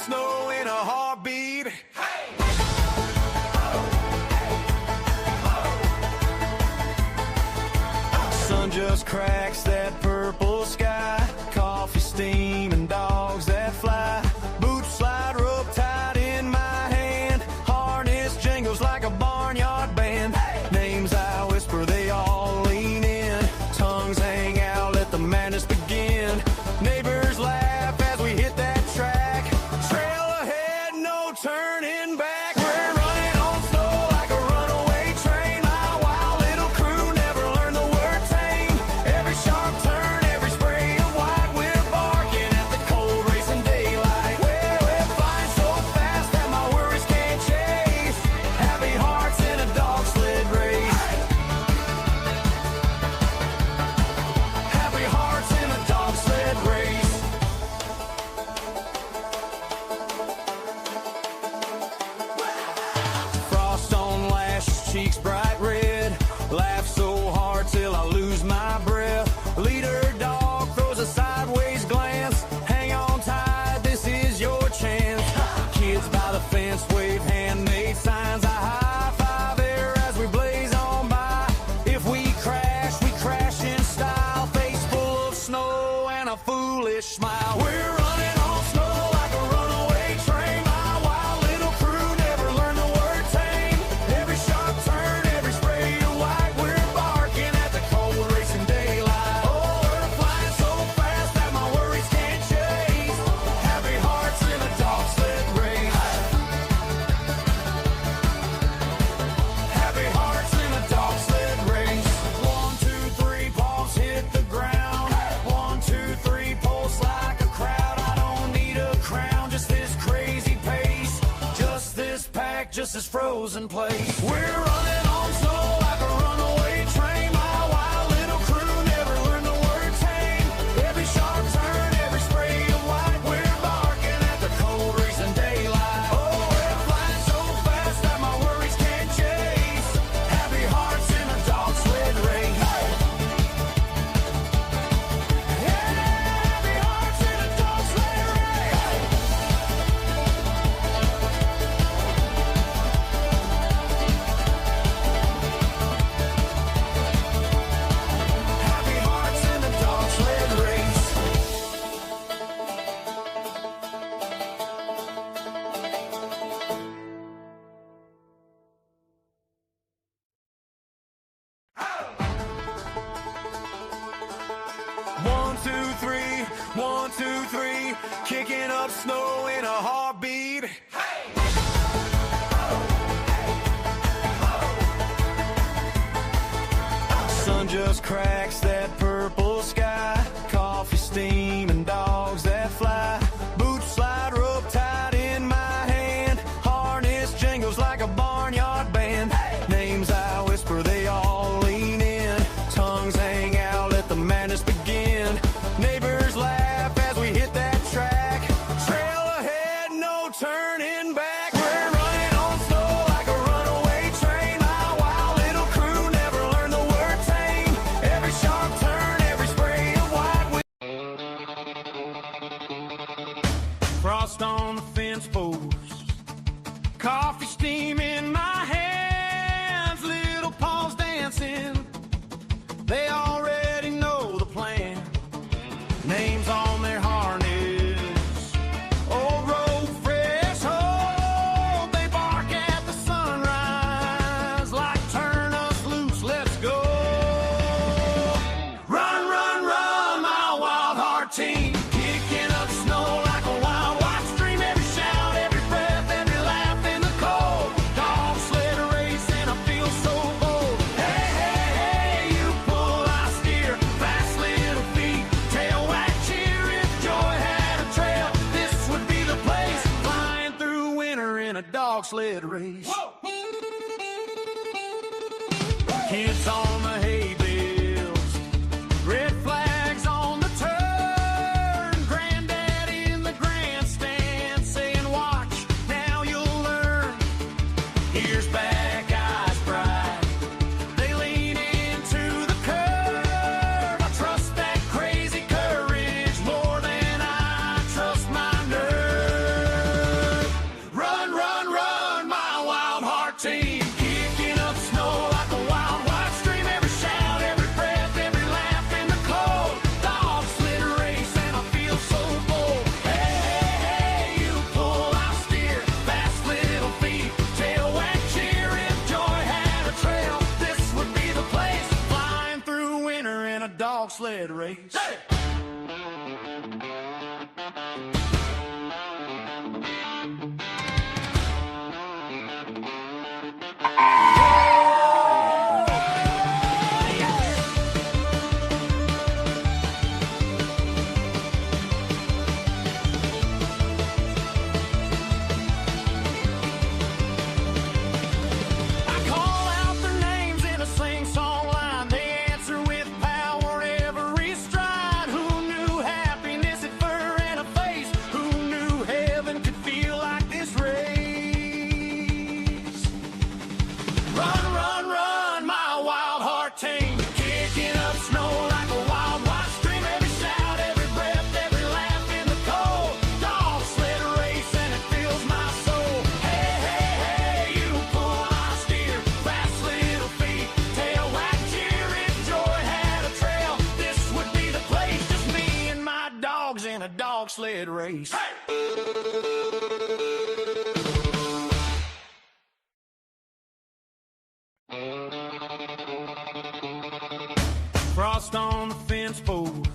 snow in a heartbeat. Sun just cracks that purple sky. Coffee steam and dogs that fly. Boots slide rope tied in my hand. Harness jingles like a barnyard band. Names I whisper, they all lean in. Tongues hang out, let the madness begin. Neighbors laugh as we hit that track. Trail ahead, no turning back. We're running on snow like a runaway train. My wild little crew never learned the word tame. Every sharp turn, every spray of white, we're barking at the cold racing daylight. We're flying so fast that my worries can't chase. Happy hearts in a dog sled race. Happy hearts in a dog sled race. Frost on lashes, cheeks bright red. Laugh so hard till I lose my breath. Leader dog throws a sideways glance. Hang on tight, this is your chance. Kids by the fence wave handmade signs. I high five air as we blaze on by. If we crash in style. Face full of snow and a foolish smile. We're running on snow like a runaway train. My wild little crew never learned the word tame. Every sharp turn, every spray of white, we're barking at the cold racing daylight. Oh, we're flying so fast that my worries can't chase. Happy hearts in a dog sled race. Happy hearts in a dog sled race. 1, 2, 3, palms hit the ground. 1, 2, 3, pulse like a crowd. I don't need a crown, just this crazy pace. Just this pack, just this frozen place. We're running on snow like a runaway train. My wild little crew never learned the word tame. Every sharp turn, every spray of white, we're barking at the cold racing daylight. Oh, we're flying so fast that my worries can't chase. Happy hearts in a dog sled race. Happy hearts in a dog sled race. Happy hearts in a dog sled race. 1, 2, 3, 1, 2, 3, kicking up snow in a heartbeat. Sun just cracks that purple sky. Coffee steam and dogs that fly. Boots slide rope tied in my hand. Harness jingles like a barnyard band. Names I whisper, they all lean in. Tongues hang out, let the madness begin. Neighbors laugh as we hit that track. Trail ahead, no turning back. We're running on snow like a runaway train. My wild little crew never learned the word tame. Every sharp turn, every spray of white. Frost on the fence post. Coffee steam in my hands. Little paws dancing. They already know the plan. Names on their harness. Old road fresh. Oh, they bark at the sunrise. Like turn us loose, let's go. Run, run, run, my wild heart team. Kicking up snow like a wild white stream. Every shout, every breath, every laugh in the cold. Dog sled race and I feel so bold. Hey, hey, hey, you pull, I steer. Fast little feet, tail wag cheer. If joy had a trail, this would be the place. Flying through winter in a dog sled race. Kids on the hay bales, red flags on the turn. Granddad in the grandstand saying, watch, now you'll learn. Ears back, eyes bright. They lean into the curve. I trust that crazy courage more than I trust my nerve. dog sled race. Hey! In a dog sled race. Hey! Frost on the fence post,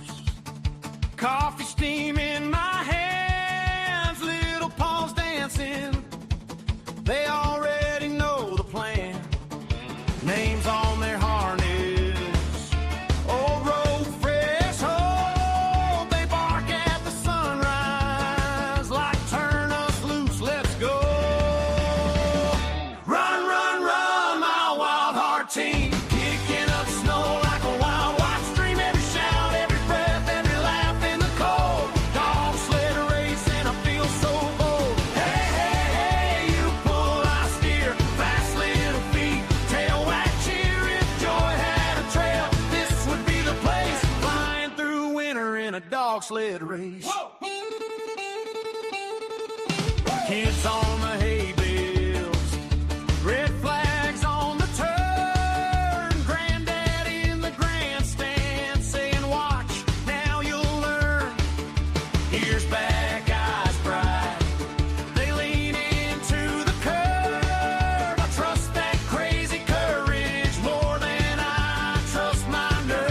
coffee steam in my hands, little paws dancing. They already know the plan. Names on their harness. Dog sled race. Whoa. Kids on the hay bales, red flags on the turn, granddaddy in the grandstand saying watch, now you'll learn. Ears back, eyes bright, they lean into the curve. I trust that crazy courage more than I trust my nerve.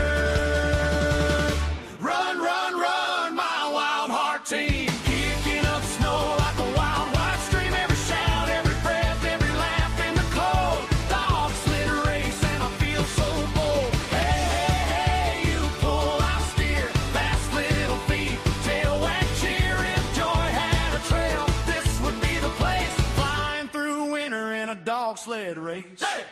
Run, run, run, my wild heart team, kicking up snow like a wild white stream. Every shout, every breath, every laugh in the cold. Dog sled race and I feel so bold. Hey, hey, hey, you pull, I steer, fast little feet, tail wag, cheer. If joy had a trail, this would be the place. Flying through winter in a dog sled race. Hey!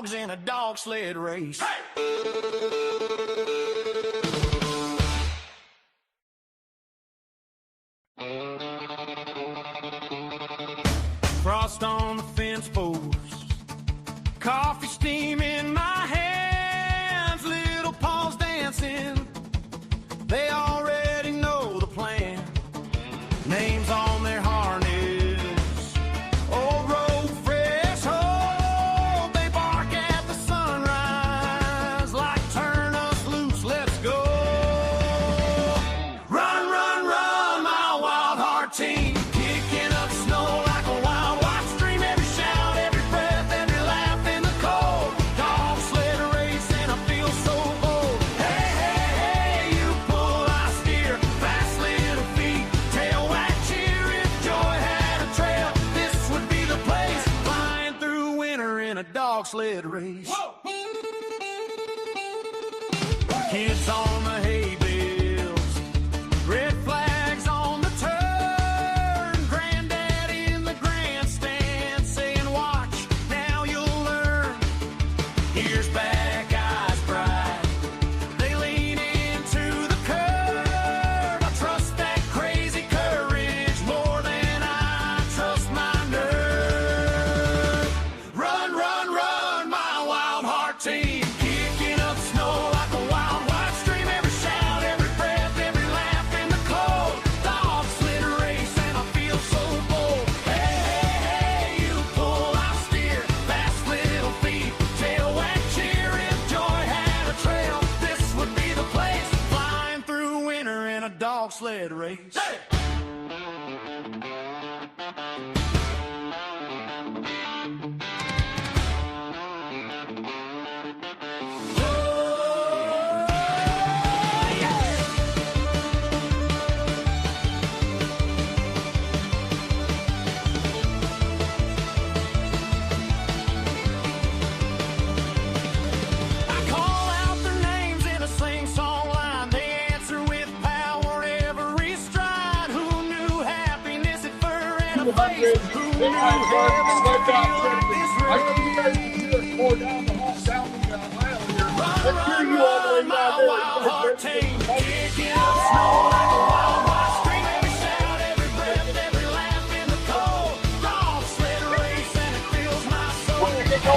In a dog sled race. Hey! Frost on the fence post, coffee steam in my hands, little paws dancing. They already know the plan. Names on their harness. Old road fresh, oh, they bark at the sunrise like turn us loose, let's go. Run, run, run, my wild heart team, kicking up snow like a wild white stream. Every shout, every breath, every laugh in the cold. Dog sled race and I feel so bold. Hey, hey, hey, you pull, I steer, fast little feet, tail wag, cheer. If joy had a trail, this would be the place. Flying through winter in a dog sled race. Whoa. Kids on the hay bales, red flags on the turn, granddad in the grandstand saying, watch, now you'll learn. Ears back, eyes bright, they lean into the curve. I trust that crazy courage more than I trust my nerve. Run, run, run, my wild heart team, kicking up snow like a wild white stream. Every shout, every breath, every laugh in the cold. Dog sled race and I feel so bold. Hey, hey, hey, you pull, I steer, fast little feet, tail wag, cheer. If joy had a trail, this would be the place. Flying through winter in a dog sled race. Hey! I call out their names in a sing-song line. They answer with power every stride. Who knew happiness at fur and a face? Who knew heaven could feel like this Run, run, my wild heart team, kicking up snow like a wild white stream. Every shout, every breath, every laugh in the cold. Dog sled race and it fills my soul. Hey,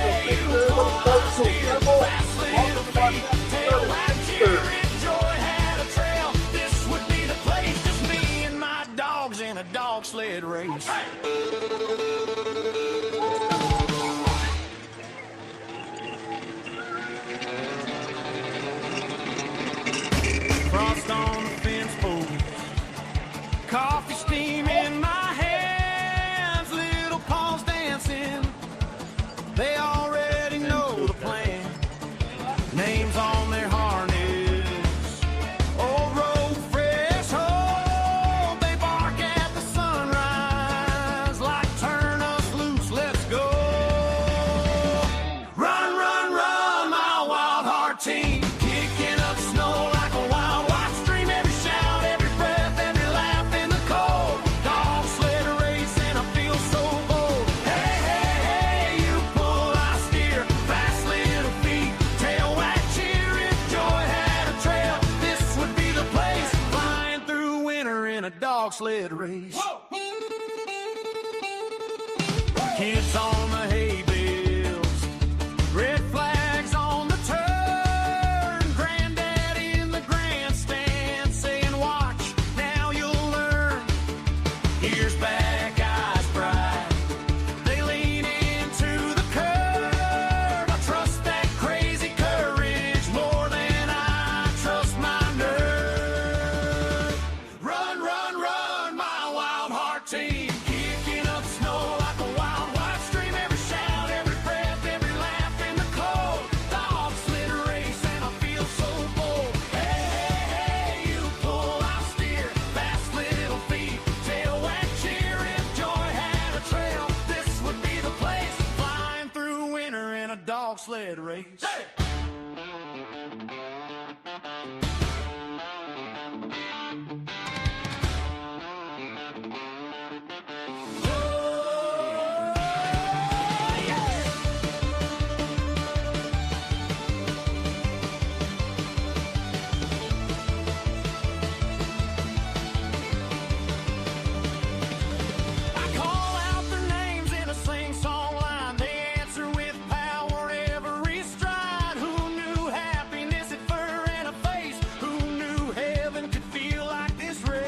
hey, you pull, I steer, fast little feet, tail wag, cheer. If joy had a trail, this would be the place. Just me and my dogs in a dog sled race. Frost on the fence post, coffee steam in my hands, little paws dancing, they already know the plan. Names on their harness, old road fresh home. They bark at the sunrise like turn us loose, let's go. Run, run, run, my wild heart team, kicking up snow like a wild white stream. Every shout, every breath, every laugh in the cold. Dog sled race and I feel so bold. Hey, hey, hey, you pull, I steer, fast little feet, tail wag, cheer. If joy had a trail, this would be the place. Flying through winter in a dog sled race. Kids on the hay bales, red flags on the turn, granddad in the grandstand saying, watch, now you'll learn. Ears back, eyes bright, they lean into the curve. I trust that crazy courage more than I trust my nerve. Run, run, run, my wild heart team, kicking up snow like a wild white stream. Every shout, every breath, every laugh in the cold. Dog sled race and I feel so bold. Hey, hey, hey, you pull, I steer, fast little feet, tail wag, cheer. If joy had a trail, this would be the place. Flying through winter in a dog sled race. Hey! I call out their names in a sing-song line. They answer with power every stride. Who knew happiness at fur and a face? Who knew heaven could feel like this race?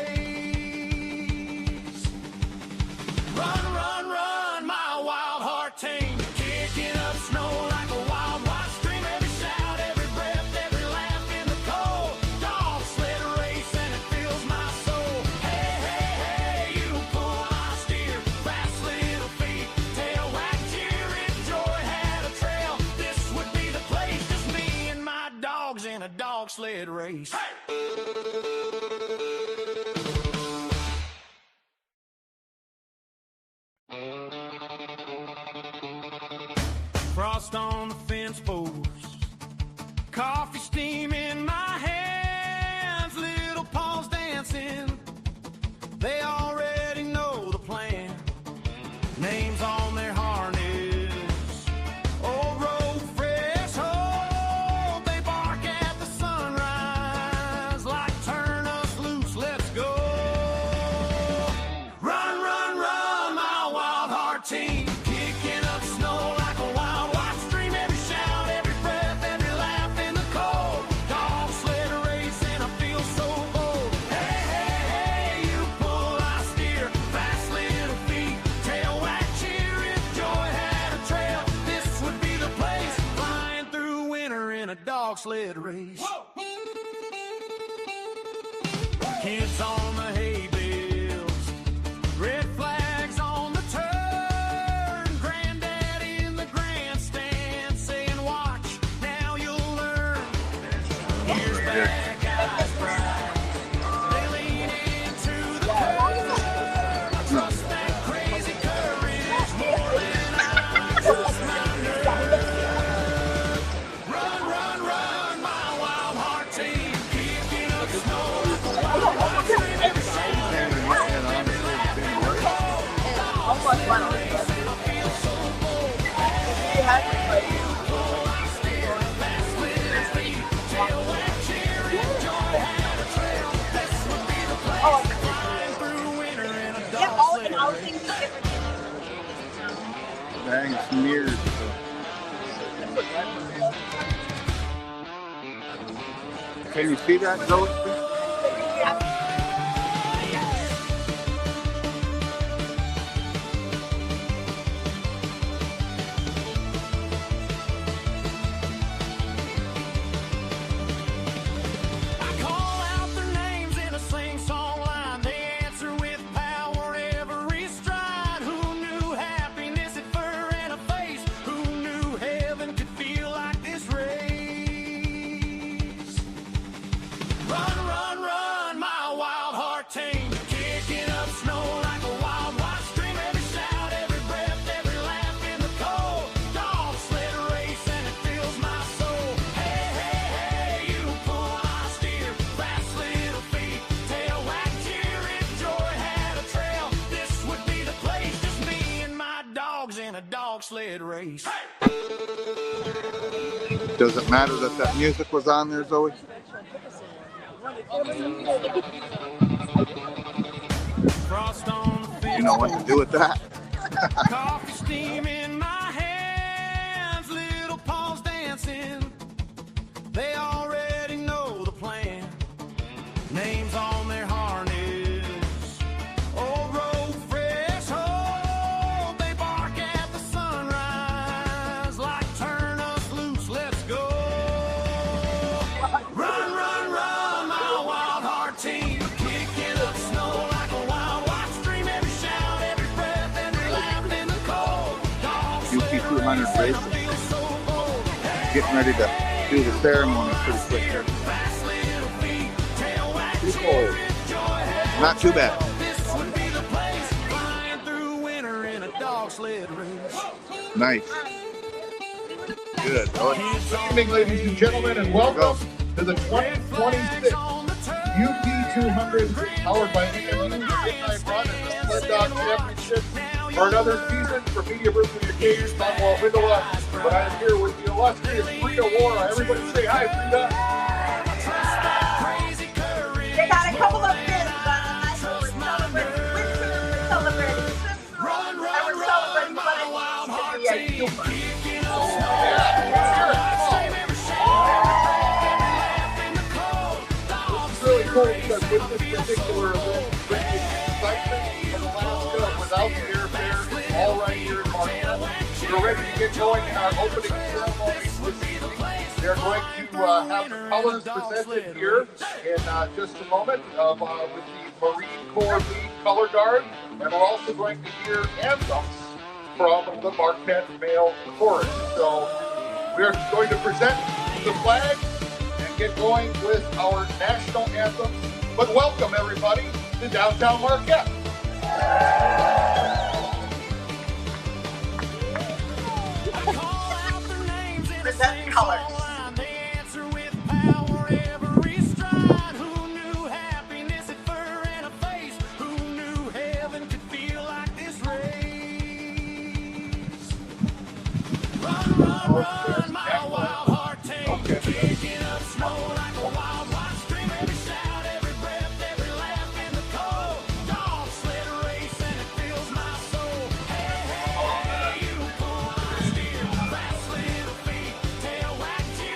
Run, run, run, my wild heart team, kicking up snow like a wild white stream. Every shout, every breath, every laugh in the cold. Dog sled race and it fills my soul. Hey, hey, hey, you pull, I steer, fast little feet, tail wag, cheer. If joy had a trail, this would be the place. Just me and my dogs in a dog sled race. Frost on the fence post, coffee steam dog sled race. Kids on the hay bales, red flags on the turn, granddaddy in the grandstand saying, watch, now you'll learn. Here's back, eyes bright, they lean into the curve. I trust that crazy courage more than I trust my nerve. Run, run, run, my wild heart team, kicking up snow like a wild wild stream every shout, every breath, every laugh, every call. Dog sled race, and I feel so bold. Hey, hey, you pull, I steer, fast little feet, tail wag, cheering, joy had a trail. This would be the place, flying through winter in a dog sled race. Dang, smeared. Can you see that, Zoe? I call out their names in a sing-song line. They answer with power every stride. Who knew happiness had fur and a face? Who knew heaven could feel like this race? Run, run, run, my wild heart team, kicking up snow like a wild, wild stream. Every shout, every breath, every laugh in the cold. Dog sled race and it fills my soul. Hey, hey, hey, you pull, I steer, fast little feet, tail wag, cheering, joy had a trail. This would be the place, just me and my dogs in a dog sled race. Does it matter that that music was on there, Zoe? Frost on the field. You know what to do with that? Coffee steam in my hands, little paws dancing. They already know the plan. Names on their harness. Old road fresh, oh, they bark at the sunrise like turn us loose, let's go. Run, run, run, my wild heart team, kicking up snow like a wild, wild stream. Every shout, every breath, every laugh in the cold. Dog sled UP 200 race, race. I feel so bold. Getting ready to do the ceremony pretty quick here. Fast little feet, tail wag, Pretty cold. cheering, joy had Not too bad. this would be the place, flying through winter in a dog sled race. Nice. Good. Oh, Good evening, ladies and gentlemen, and welcome to the 2026 UP 200 powered by AMU Midnight Run and the Sled Dog Championship for another season for Media Group Communications. I'm Walt Windola, but I am here with the illustrious Frida Wara. Everybody say hi, Frida. They got a couple of kids, we're celebrating winter, we're celebrating Christmas, and we're celebrating weddings to be a super. It's really cool because with this particular event, bringing excitement from Alaska without the airfare, all right here in Montana. We're ready to get going in our opening ceremony this evening. They're going to have the colors presented here in just a moment with the Marine Corps lead color guard, and we're also going to hear anthems from the Marquette Male Chorus. So we're going to present the flag and get going with our national anthem. But welcome everybody to downtown Marquette. Present colors. Run, my wild heart team, kicking up snow like a wild, wild stream. Every shout, every breath, every laugh in the cold. Dog sled race and it fills my soul. Hey, hey, hey, you pull, I steer, fast little feet, tail wag, cheer.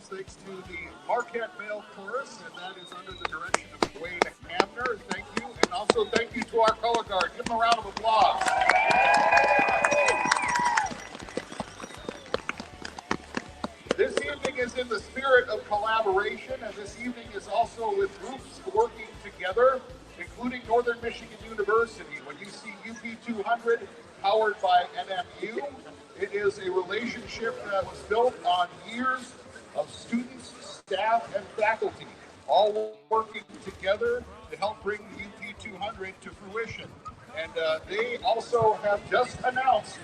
Thanks to the Marquette Male Chorus, and that is under the direction of Wayne Hamner. Thank you, and also thank you to our color guard. Give them a round of applause. This evening is in the spirit of collaboration, and this evening is also with groups working together, including Northern Michigan University. When you see UP 200 powered by NMU, it is a relationship that was built on years of students, staff, and faculty, all working together to help bring the UP 200 to fruition. And they also have just announced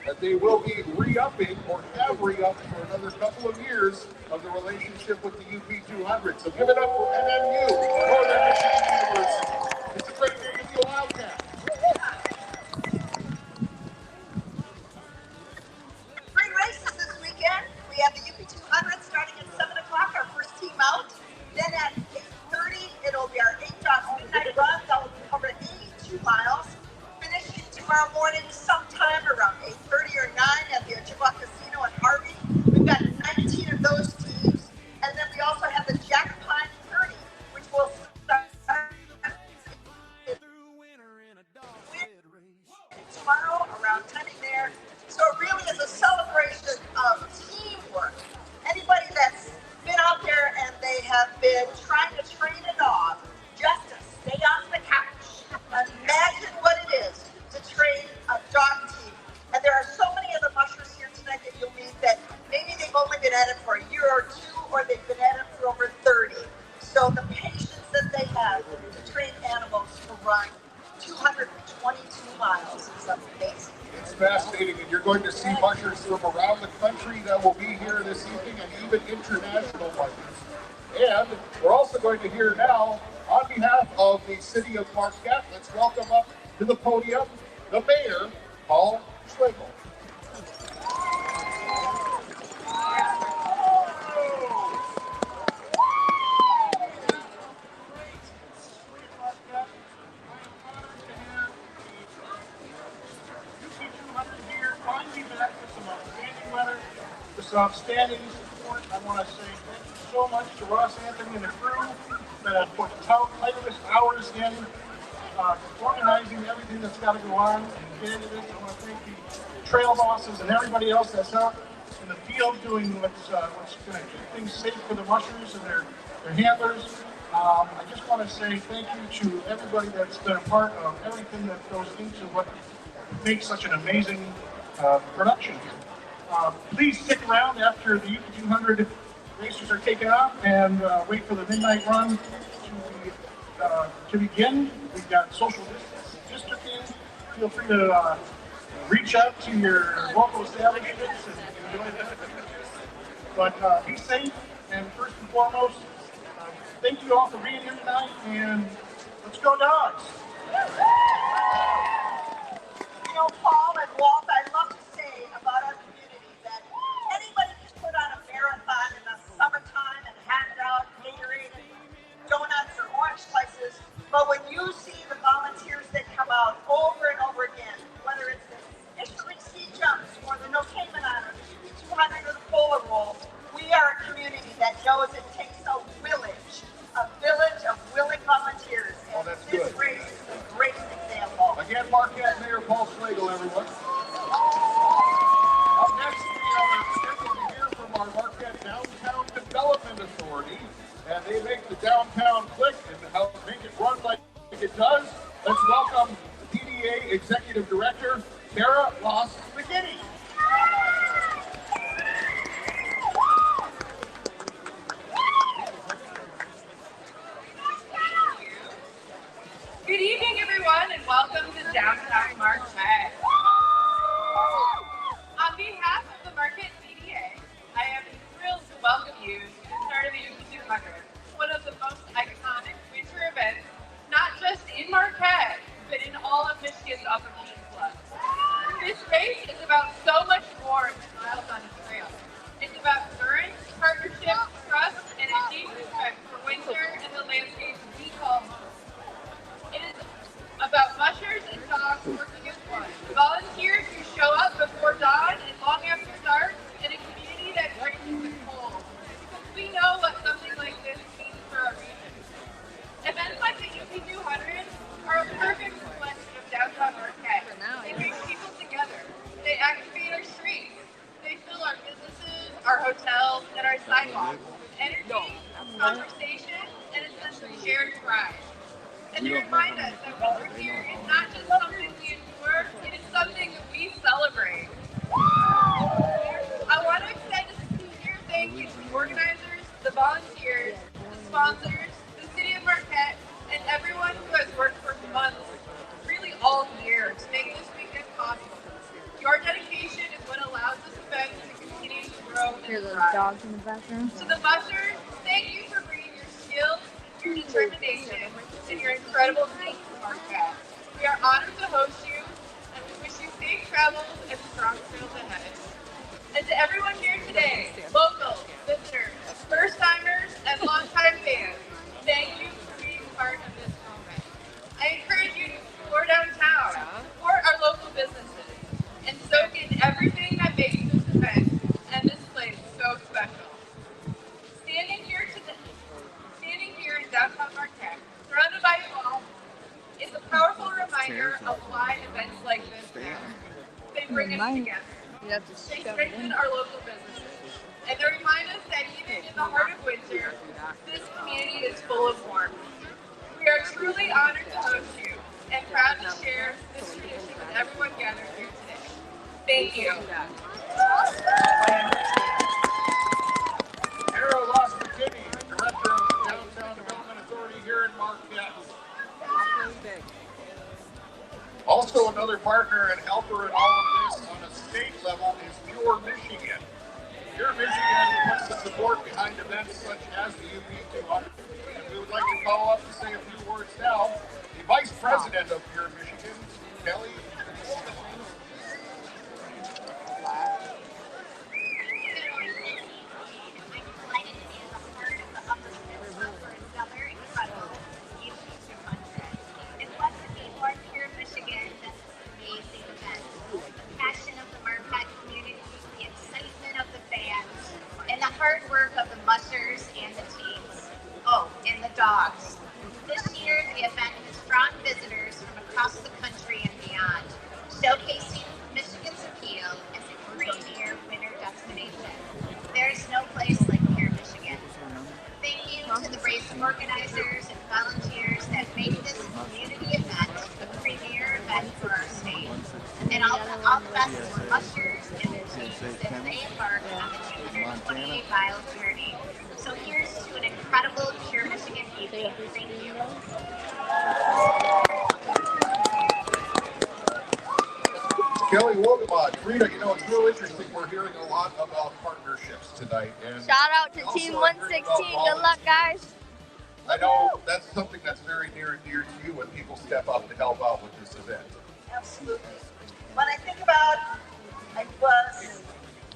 that they will be re-upping or have re-upped for another couple of years of the relationship with the UP 200. So give it up for NMU, Northern Michigan University. It's a great day to be a Wildcat. Three races this weekend. We have the UP 200 starting at 7 o'clock, our first team out. Then at 8:30, it'll be our 8 dogs midnight run. That will cover 82 miles. Finishing tomorrow morning sometime around 8:30 or 9 at the Ojibwa Casino in Harvey. We've got 19 of those teams. And then we also have the Jack Pine 30, which will start tomorrow around 10 there. So it really is a celebration of teamwork. Anybody that's been out there and they have been trying to train a dog just to stay on the couch, imagine what it is to train a dog team. And there are so many of the mushers here tonight that you'll meet that maybe they've only been at it for a year or two, or they've been at it for over 30. So the patience that they have to train animals to run 222 miles is amazing. It's fascinating, and you're going to see mushers from around the country that will be here this evening, and even international mushers. And we're also going to hear now, on behalf of the city of Marquette, let's welcome up to the podium the mayor, Paul Schlegel. Outstanding support. I want to say thank you so much to Ross Anthony and the crew that have put tireless hours in organizing everything that's got to go on and getting this. I want to thank the trail bosses and everybody else that's out in the field doing what's going to keep things safe for the mushers and their handlers. I just want to say thank you to everybody that's been a part of everything that goes into what make such an amazing production here. Please stick around after the UP 200 racers are taken off and wait for the midnight run to begin. We've got social distancing. Feel free to reach out to your local establishments and enjoy that. But be safe, and first and foremost, thank you all for being here tonight, and let's go Dogs! You know, Paul and Walt, I love to say about our community that anybody can put on a marathon in the summertime and hand out Gatorade and donuts or orange slices, but when you see the volunteers that come out over and over again, whether it's the mystery ski jumps or the no payment honor, the 200 or the polar roll, we are a community that knows it takes a village of willing volunteers. And that's this good. race is the greatest example. Again, Marquette Mayor Paul Slagle, everyone. Up next, we are scheduled to hear from our Marquette Downtown Development Authority, and they make the downtown click and help make it run like it does. Let's welcome the DDA Executive Director, Tara Ross McGinney. Good evening, everyone, and welcome to Downtown Marquette. On behalf of the Marquette DDA, I am thrilled to welcome you to the start of the UP 200, one of the most iconic winter events, not just in Marquette, but in all of Michigan's Upper Peninsula. This race is about so much more than miles on the trail. It's about endurance, partnership, trust, and a deep respect for winter and the landscape we call home. It is about mushers and dogs working as one. Volunteers who show up before dawn and long after dark in a community that traces the cold. Because we know what something like this means for our region. Events like the UP 200 are a perfect reflection of downtown Marquette. They bring people together. They activate our streets. They fill our businesses, our hotels, and our sidewalks with energy, conversation, and a sense of shared pride. And they remind us that what we're here is not just something we endure, it is something that we celebrate. I want to extend a sincere thank you to the organizers, the volunteers, the sponsors, the city of Marquette, and everyone who has worked for months, really all year, to make this weekend possible. Your dedication is what allows this event to continue to grow and thrive. Dogs in the background. To the mushers, thank you for bringing your skills, your determination, and your incredible team to Marquette. We are honored to host you, and we wish you safe travels and strong trails ahead. And to everyone here today, locals, visitors, first-timers, and longtime fans, thank you for being part of this moment. I encourage you to explore downtown, support our local businesses, and soak in everything that makes this event and this place so special. Standing here in downtown Marquette, surrounded by you all, is a powerful reminder of why events like this matter. They bring us together. They strengthen our local businesses. And they remind us that even in the heart of winter, this community is full of warmth. We are truly honored to host you and proud to share this tradition with everyone gathered here today. Thank you. Tara Ross McGinney, Director of the Downtown Development Authority here in Marquette. Also, another partner and helper in all of this on a state level is Pure Michigan. Pure Michigan puts the support behind events such as the UP 200. And we would like to call up to say a few words now. The Vice President of Pure Michigan, Kelly. Hard work of the mushers and the teams. Oh, and the dogs. This year, the event has drawn visitors from across the country and beyond. best mushers and their teams as they embark on the 228-mile journey. So here's to an incredible Pure Michigan evening. Thank you. Kelly, welcome on. Rita, you know, it's real interesting. We're hearing a lot about partnerships tonight. And shout out to Team 116. Good luck, guys. I know that's something that's very near and dear to you when people step up to help out with this event. Absolutely. When I think about, I was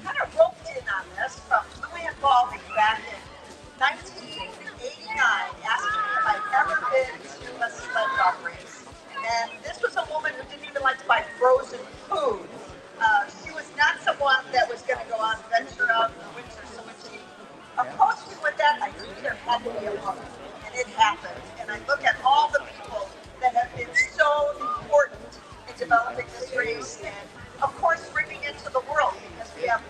kind of roped in on this from Louie and Baldy back in 1989, asking me if I'd ever been to a sled dog race. And this was a woman who didn't even like to buy frozen food. She was not someone that was going to go out and venture out in the winter. So when she approached me with that, I knew there had to be a woman. And it happened. And I look at all the people that have been so important in developing this race and, of course, bringing it to the world because we have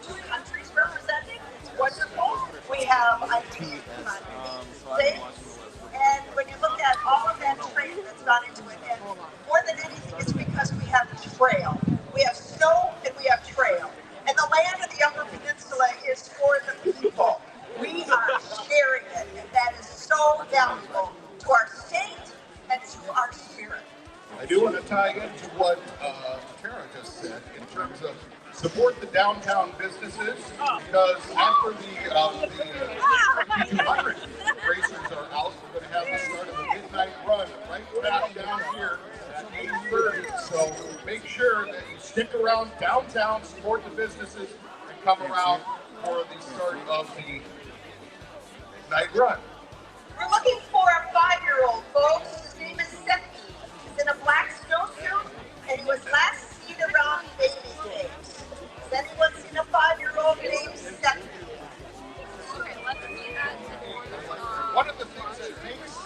2 countries representing. It's wonderful. We have IT States. And when you look at all of that training that's gone into it, and more than anything, it's because we have trail. We have snow and we have trail. And the land of the Upper Peninsula is for the people. We are sharing it, and that is so valuable to our state and to our spirit. I do want to tie into what Tara just said in terms of support the downtown businesses, because after the 200 racers are out, we're going to have the start of the midnight run right back down here at 8:30. So make sure that you stick around downtown, support the businesses, and come around for the start of the midnight run. We're looking for a 5-year-old, folks. His name is Seki. He's in a black snowsuit, and he was last seen around baby games. Has anyone seen a 5-year-old named Seki? One of the things that makes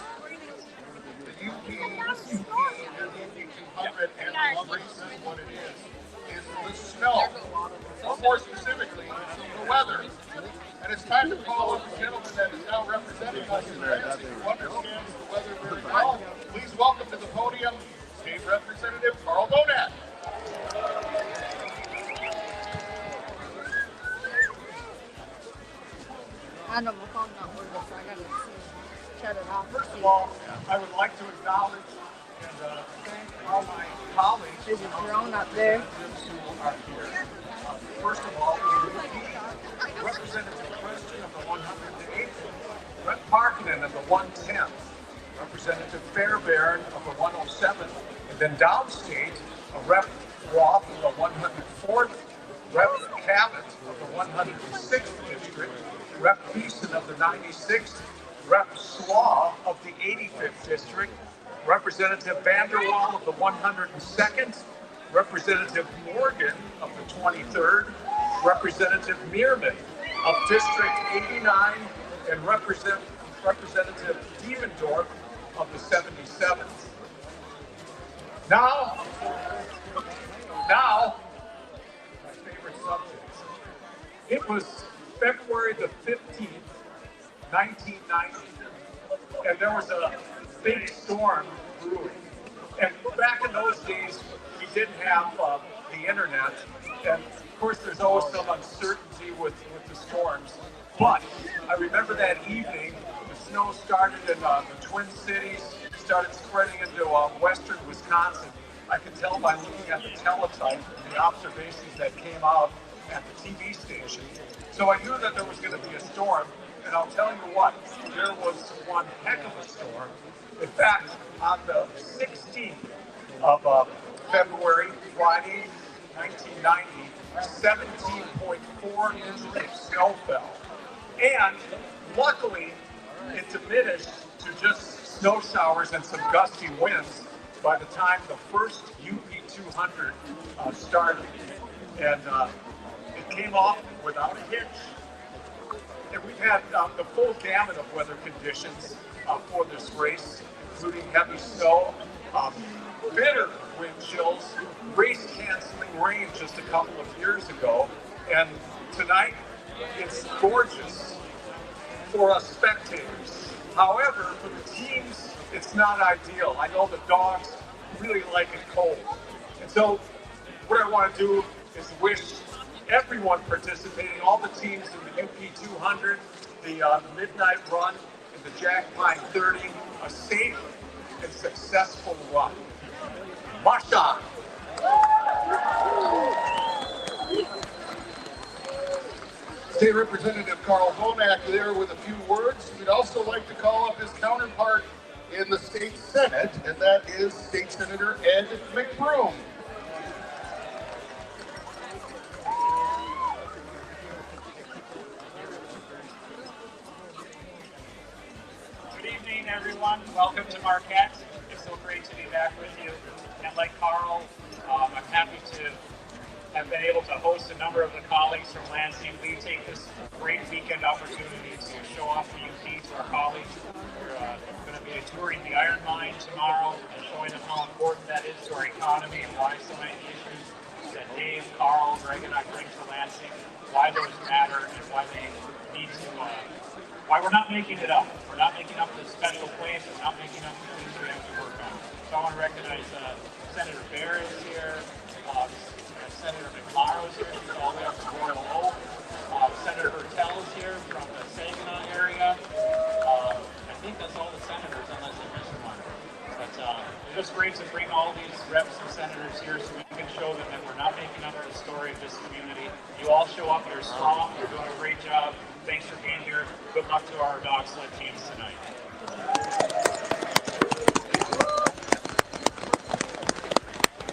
the UP and the UP 200 and the race what it is the snow, or more specifically, the weather. And it's time to call up the gentleman that is now representing us in Lansing, who understands the weather very well. Please welcome to the podium, State Representative Carl Donat. I know my phone's not working, so I gotta shut it off. First of all, I would like to acknowledge and thank all my colleagues. There's a drone up there. Who are here. First of all, Representative Christian of the 108th, Brett Parkinen of the 110th, Representative Fairbairn of the 107th, and then downstate, Rep. Roth of the 104th, Rep. Cabot of the 106th District, Rep. Beeson of the 96th, Rep. Slaw of the 85th District, Representative Vanderwall of the 102nd, Representative Morgan of the 23rd, Representative Meerman of District 89, and Representative Dievendorf of the 77th. Now, my favorite subject. It was February the 15th, 1990, and there was a big storm brewing. And back in those days, we didn't have the internet, and of course there's always some uncertainty with the storms. But I remember that evening, the snow started in the Twin Cities, started spreading into western Wisconsin. I could tell by looking at the teletype and the observations that came out at the TV station. So I knew that there was going to be a storm, and I'll tell you what, there was one heck of a storm. In fact, on the 16th of February, Friday, 1990, 17.4 inches of snow fell. And luckily, it diminished to just snow showers and some gusty winds by the time the first UP 200 started. And it came off without a hitch. And we've had the full gamut of weather conditions for this race, including heavy snow, bitter wind chills, race-canceling rain just a couple of years ago. And tonight, it's gorgeous for us spectators. However, for the teams, it's not ideal. I know the dogs really like it cold. And so what I want to do is wish everyone participating, all the teams in the UP 200, the Midnight Run, and the Jack Pine 30, a safe and successful run. Masha! State Representative Carl Bonack there with a few words. We'd also like to call up his counterpart in the state Senate, and that is State Senator Ed McBroom. Good evening, everyone. Welcome to Marquette. It's so great to be back with you. And like Carl, I'm happy to have been able to host a number of the colleagues from Lansing. We take this great weekend opportunity to show off the UP to our colleagues. We're going to be touring the iron mine tomorrow and showing them how important that is to our economy and why so many issues that Dave, Carl, Greg, and I bring to Lansing, why those matter and why they need to, why we're not making it up. We're not making up this special place. We're not making up the things we have to work on. So I want to recognize Senator Bear is here. Senator McLaren is here, she's all the way up from Royal Oak. Senator Hertel is here from the Saginaw area. I think that's all the senators, unless I missed one. But it's just great to bring all these reps and senators here so we can show them that we're not making up the story of this community. You all show up, you're strong, you're doing a great job. Thanks for being here. Good luck to our dog sled teams tonight.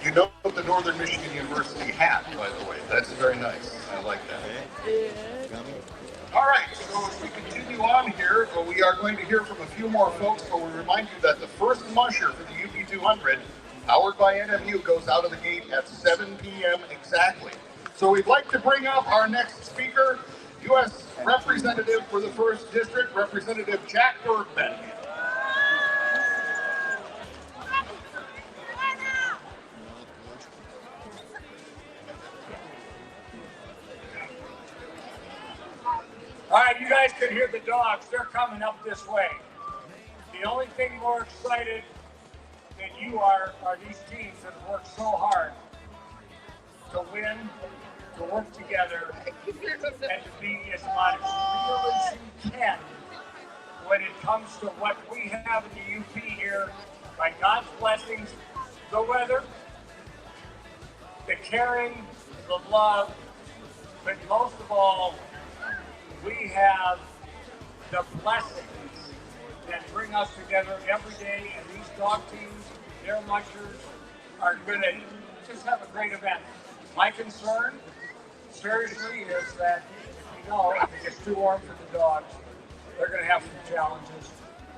You know the Northern Michigan University hat, by the way. That's very nice. I like that. All right, so as we continue on here, we are going to hear from a few more folks, but we remind you that the first musher for the UP 200, powered by NMU, goes out of the gate at 7 p.m. exactly. So we'd like to bring up our next speaker, U.S. Representative for the 1st District, Representative Jack Bergman. All right, you guys can hear the dogs. They're coming up this way. The only thing more excited than you are these teams that have worked so hard to win, to work together, and to be as real as you can when it comes to what we have in the UP here. By God's blessings, the weather, the caring, the love, but most of all, we have the blessings that bring us together every day, and these dog teams, their mushers, are going to just have a great event. My concern, seriously, is that, if it gets too warm for the dogs, they're going to have some challenges.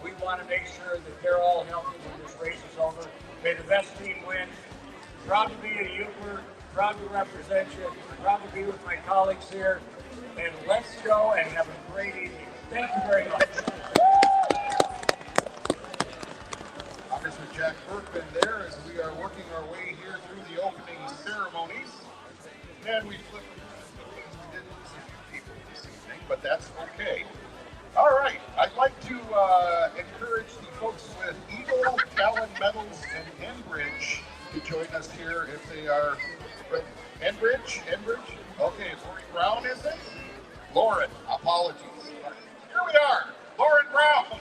We want to make sure that they're all healthy when this race is over. May the best team win. Proud to be a Uber, proud to represent you, proud to be with my colleagues here. And let's go and have a great evening. Thank you very much. Officer Jack Bergman there as we are working our way here through the opening ceremonies. And we flipped. We didn't lose a few people this evening, but that's okay. All right, I'd like to encourage the folks with Eagle, Talon Medals, and Enbridge to join us here if they are. Enbridge? Okay, Lori Brown, is it? Lauren, apologies. Here we are, Lauren Brown.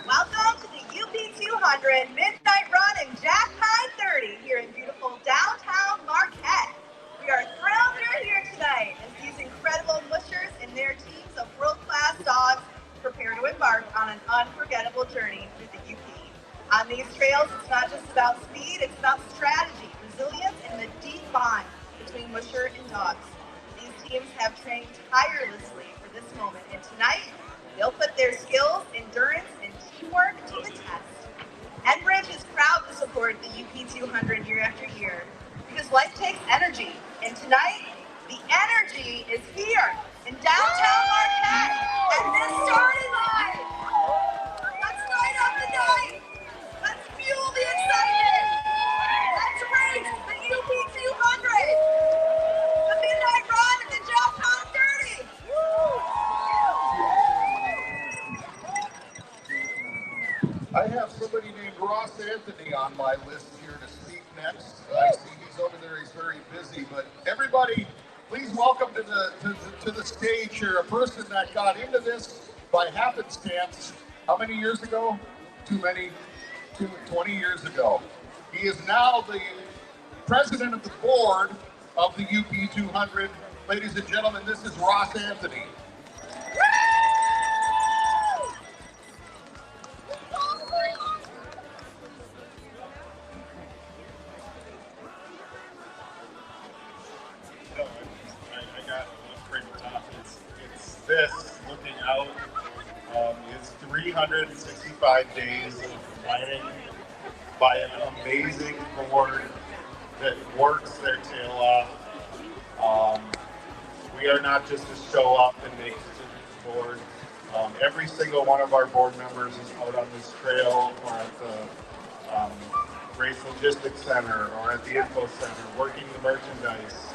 Welcome to the UP 200 Midnight Run and Jack Pine 30 here in beautiful downtown Marquette. We are thrilled you're here tonight as these incredible mushers and their teams of world-class dogs prepare to embark on an unforgettable journey through the UP. On these trails, it's not just about speed, it's about strategy, resilience, and the deep bond between musher and dogs. These teams have trained tirelessly for this moment, and tonight, they'll put their skills, endurance, and teamwork to the test. Enbridge is proud to support the UP 200 year after year because life takes energy, and tonight, the energy is here in downtown Marquette, and this starting line. Let's light up the night. Let's fuel the excitement. Let's race the UP 200. The Midnight Run and the Jack Pine 30. I have somebody named Ross Anthony on my list here to speak next. But everybody, please welcome to the stage here a person that got into this by happenstance. How many years ago? Too many. 20 years ago. He is now the president of the board of the UP 200. Ladies and gentlemen, this is Ross Anthony. I got one pretty tough. It's this looking out. It's 365 days of planning by an amazing board that works their tail off. We are not just to show up and make decisions board. Every single one of our board members is out on this trail or at the Race Logistics Center or at the Info Center working the merchandise.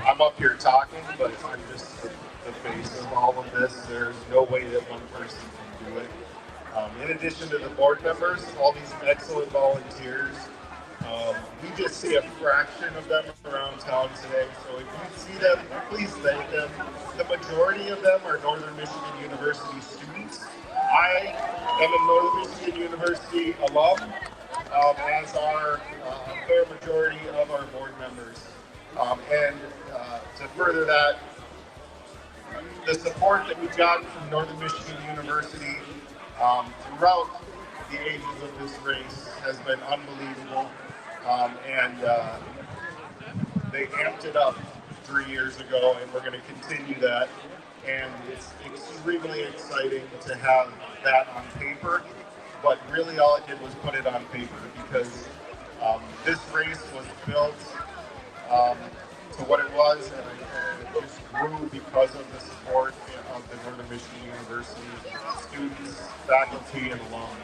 I'm up here talking, but I'm just the face of all of this. There's no way that one person can do it. In addition to the board members, all these excellent volunteers, we just see a fraction of them around town today. So if you see them, please thank them. The majority of them are Northern Michigan University students. I am a Northern Michigan University alum, as are a fair majority of our board members. And to further that, the support that we've gotten from Northern Michigan University throughout the ages of this race has been unbelievable. And they amped it up 3 years ago, and we're going to continue that. And it's extremely exciting to have that on paper, but really all it did was put it on paper, because this race was built to what it was, and it just grew because of the support of the Northern Michigan University students, faculty, and alum.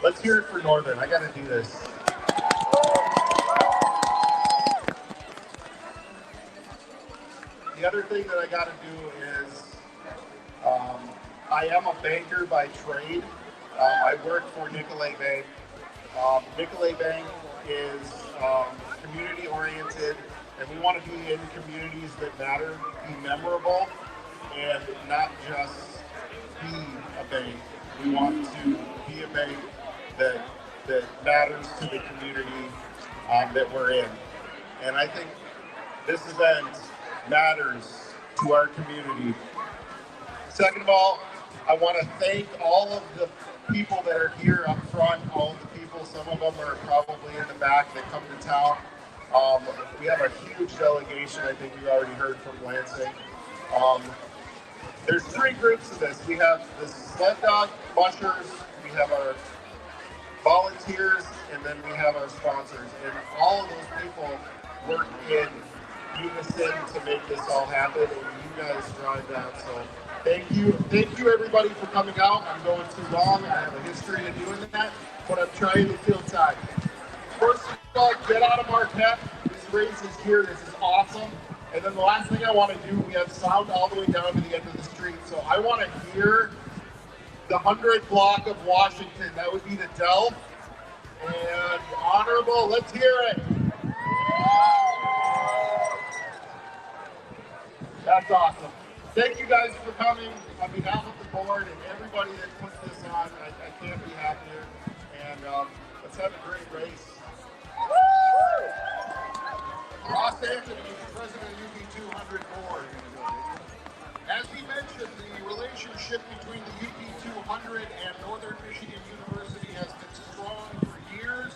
Let's hear it for Northern. I got to do this. The other thing that I got to do is, I am a banker by trade. I work for Nicolay Bank. Nicolay Bank is community oriented, and we want to be in communities that matter, be memorable, and not just be a bank. We want to be a bank that matters to the community that we're in. And I think this event matters to our community. Second of all, I want to thank all of the people that are here up front, all of the people, some of them are probably in the back that come to town. We have a huge delegation, I think you already heard from Lansing. There's three groups of this. We have the sled dog mushers, we have our volunteers, and then we have our sponsors. And all of those people work in unison to make this all happen, and you guys drive that. So thank you everybody for coming out. I'm going too long, I have a history of doing that, but I'm trying to fill time. First of all, get out of Marquette. This race is here, this is awesome. And then the last thing I want to do, we have sound all the way down to the end of the street, so I want to hear the 100 block of Washington. That would be the Delph. And honorable, let's hear it. That's awesome. Thank you guys for coming. On behalf of the board and everybody that puts this on, I can't be happier. And let's have a great race. Ross Anthony is the president of UP 200 board. As he mentioned, the relationship between the UP 200 and Northern Michigan University has been strong for years.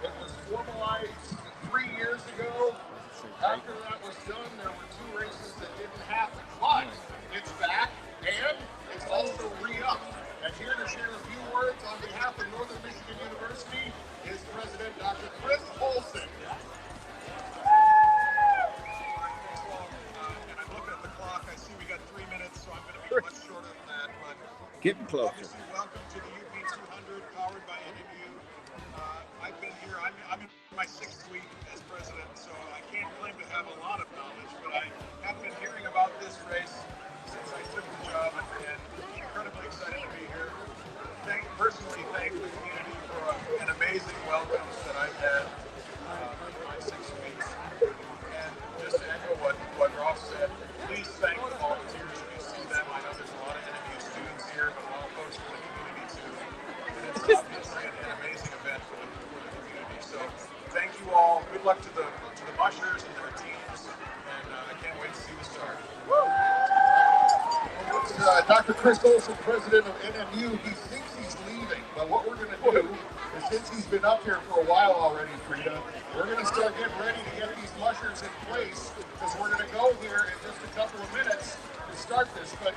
It was formalized 3 years ago. After that was done, there were 2 races that didn't happen. But it's back, and it's also re-upped. And here to share a few words on behalf of Northern Michigan University is President Dr. Chris Olson. And I'm looking at the clock. I see we got 3 minutes, so I'm going to be much shorter than that. But Getting closer. Obviously, welcome to the UP 200, powered by NMU. I've been here. I'm in my 6th week as president, so I can't claim to have a lot of knowledge, but I have been hearing about this race since I took the job, and incredibly excited to be here. Personally, thank the community for an amazing welcome that I've had in my 6 weeks. good luck to the mushers and their teams, and I can't wait to see the start. Dr. Chris Olson, president of NMU, he thinks he's leaving, but what we're going to do is, since he's been up here for a while already, Frida, we're going to start getting ready to get these mushers in place, because we're going to go here in just a couple of minutes to start this. But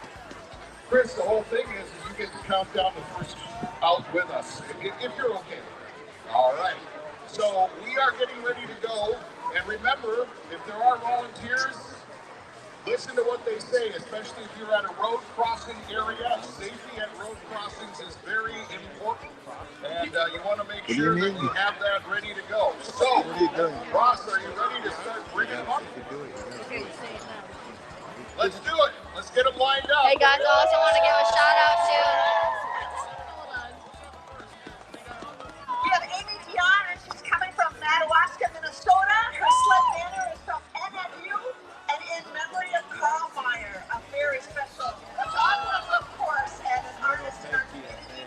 Chris, the whole thing is you get to count down the first out with us, if you're okay. All right. So we are getting ready to go, and remember, if there are volunteers, listen to what they say, especially if you're at a road crossing area. Safety at road crossings is very important, and you want to make sure that you have that ready to go. So, Ross, are you ready to start bringing them up? Let's do it. Let's get them lined up. Hey guys, I also want to give a shout out to We have Amy Dion, and she's coming from Madawaska, Minnesota. Her sled banner is from NMU, and in memory of Carl Meyer, a very special photographer, of course, and an artist in our community.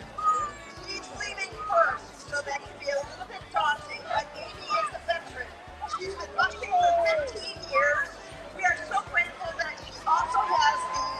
She's leaving first, so that can be a little bit daunting, but Amy is a veteran. She's been mushing for 15 years. We are so grateful that she also has these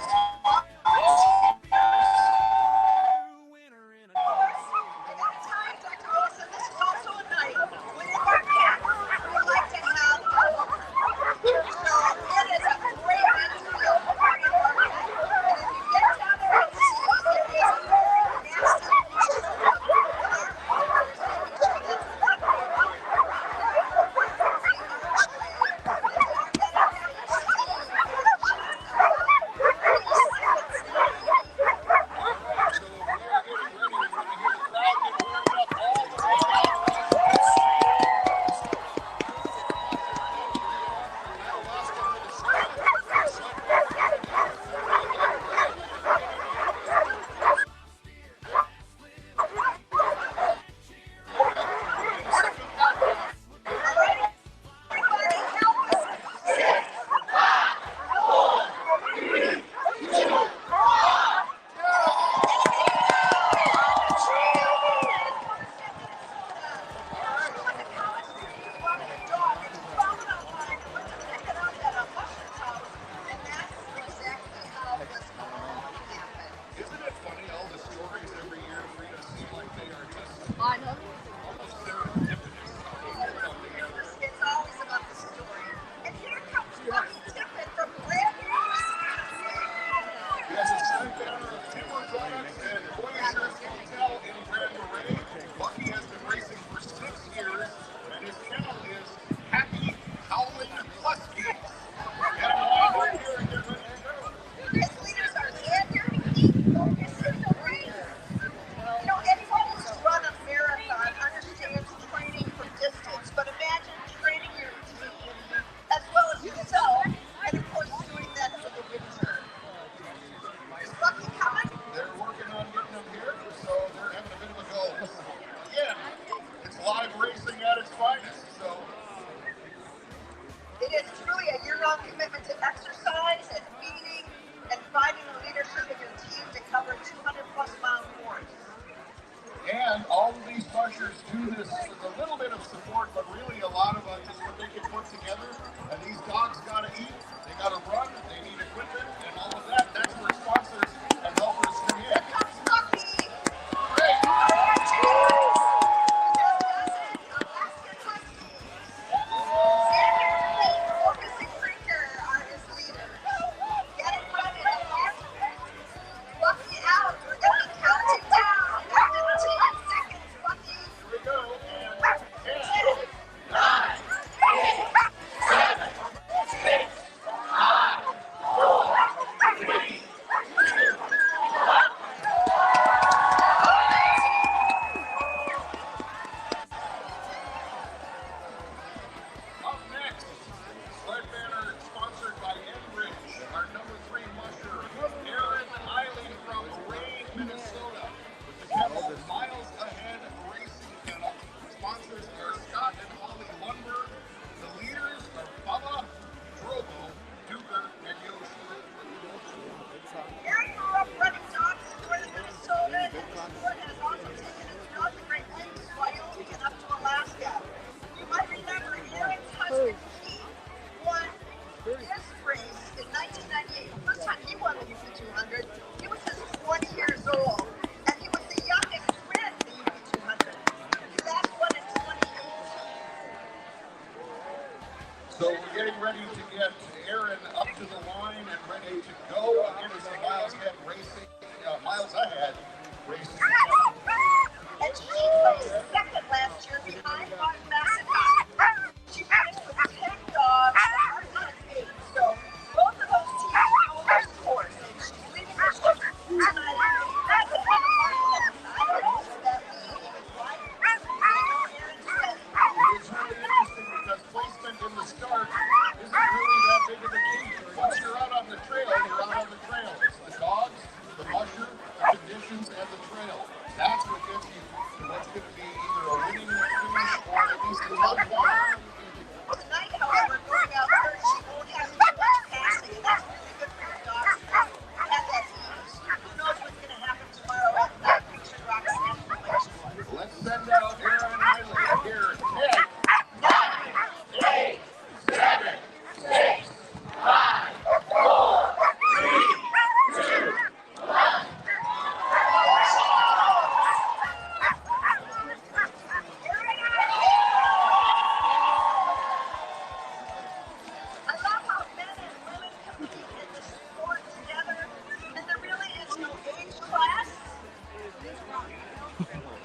So we're getting ready to get Aaron up to the line and ready to go. Again, it's Miles Ahead Racing. Miles Ahead Racing. And she placed second last year behind Martin Massacott. She finished with 10 dogs and Martin had 8. So both of those teams know their sports. And she's leading the show tonight. That's a lot of Martin. I don't know if that lead even right. I know Aaron's ready. It's really interesting because placement in the start isn't really that big of a key. Once you're out on the trail, you're out on the trail. It's the dogs, the musher, the conditions, and the trail. That's what gets you to what's going to be either a winning finish or at least a one point. Tonight, however, going out there, she won't have to do much passing, and that's really good for the dogs to have that ease. Who knows what's going to happen tomorrow at that Picture Rock National Lakeshore. Let's send out Aaron and Riley here. 10, 9, 8, 7, 6, 5, 4, 3, 2, 1. I love how men and women compete in the sport together, and there really is no age class.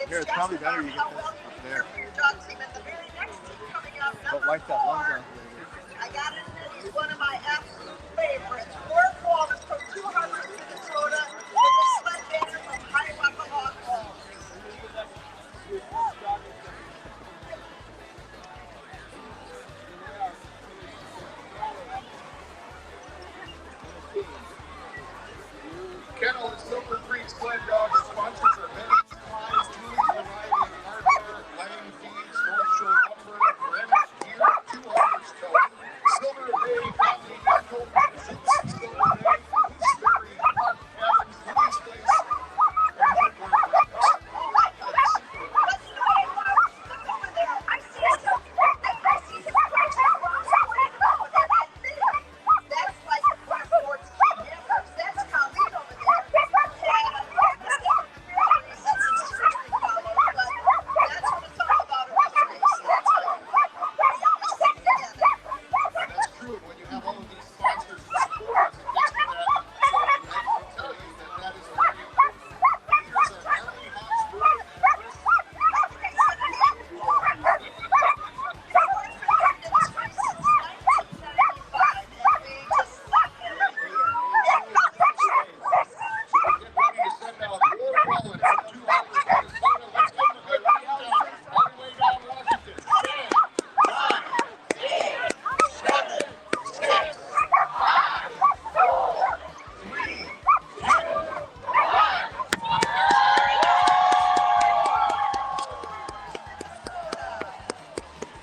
It's probably better you how get well this you up can there. for your dog team. And the very next team coming up, But number wipe that lung 4, down later. I got it, and he's one of my absolute favorites. Warren Wallace from 200, Minnesota, with a sled banner from Hiawatha Falls. Kennel and Silver Creek Sled Dogs sponsors are Benny's Climbs, Julie's Variety and Hardware, Lang Feeds, North Shore Lumber, Granite Gear, 200 Stone, Silver Bay Family Dental, Zoops Silver Bay, Gooseberry, Park Cabins, Louis Place, and Hardware Records. Oh my gosh. But you know what I love? Look over there. I see some pictures. Ross, what is over there? I think that's like sports team members. That's Colleen over there. That's true. When you have all of these sponsors and supporters, it gets to that. So I can tell you that is very leaders are very hot sport and